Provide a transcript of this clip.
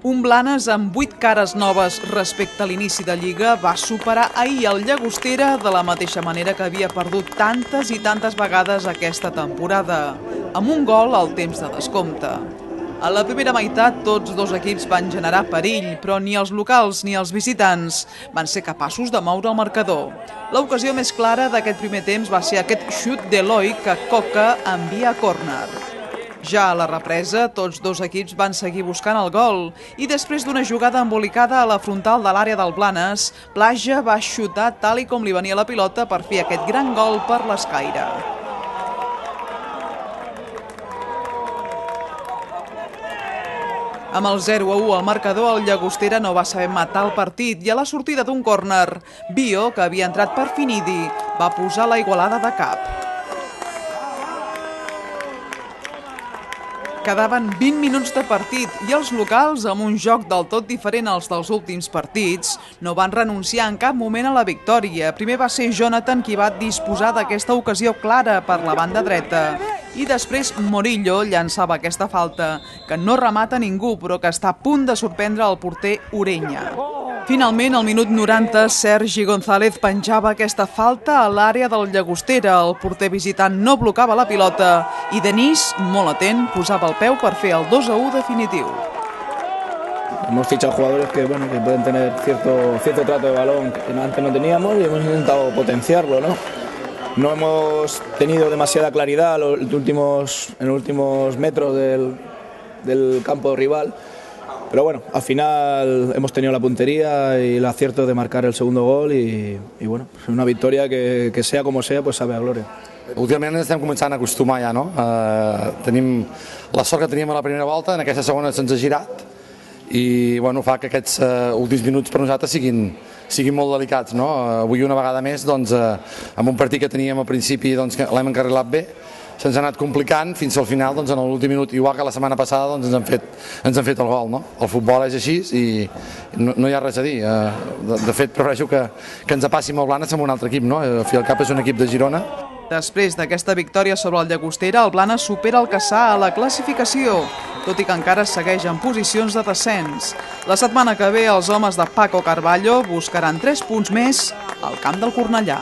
Un Blanes amb 8 cares noves respecte a l'inici de Lliga va superar ahir el Llagostera de la mateixa manera que havia perdut tantes i tantes vegades aquesta temporada, amb un gol al temps de descompte. A la primera meitat tots dos equips van generar perill, però ni els locals ni els visitants van ser capaços de moure el marcador. L'ocasió més clara d'aquest primer temps va ser aquest xut d'Eloi que Coca envia a córner. Ja a la represa, tots dos equips van seguir buscant el gol i després d'una jugada embolicada a la frontal de l'àrea del Blanes, Plaja va xutar tal i com li venia la pilota per fer aquest gran gol per l'escaire. Amb el 0-1 al marcador, el Llagostera no va saber matar el partit i a la sortida d'un córner, Bio, que havia entrat per Finidi, va posar la igualada de cap. Quedaven 20 minuts de partit i els locals, amb un joc del tot diferent als dels últims partits, no van renunciar en cap moment a la victòria. Primer va ser Jonathan qui va disposar d'aquesta ocasió clara per la banda dreta. I després Morillo llançava aquesta falta, que no remata ningú, però que està a punt de sorprendre el porter Ureña. Finalment, al minut 90, Sergi González penjava aquesta falta a l'àrea del Llagostera. El porter visitant no blocava la pilota i Denis, molt atent, posava el peu per fer el 2-1 definitiu. Hemos fichado jugadores que pueden tener cierto trato de balón que antes no teníamos y hemos intentado potenciarlo, ¿no? No hemos tenido demasiada claridad en los últimos metros del campo rival. Pero bueno, al final hemos tenido la puntería y el acierto de marcar el segundo gol y bueno, una victoria que sea como sea, pues sabe a gloria. Últimament ens estem començant a acostumar ja, no? Tenim la sort que teníem a la primera volta, en aquesta segona se'ns ha girat i bueno, fa que aquests últims minuts per nosaltres siguin molt delicats, no? Avui una vegada més, doncs, amb un partit que teníem al principi doncs, que l'hem encarrilat bé, se'ns ha anat complicant fins al final, doncs, en l'últim minut, igual que la setmana passada, doncs, ens han fet el gol. No? El futbol és així i no hi ha res a dir. De fet, prefereixo que ens passi amb el Blanes amb un altre equip. No? Al fi i al cap és un equip de Girona. Després d'aquesta victòria sobre el Llagostera, el Blanes supera el Cassà a la classificació, tot i que encara segueix en posicions de descens. La setmana que ve, els homes de Paco Carballo buscaran 3 punts més al camp del Cornellà.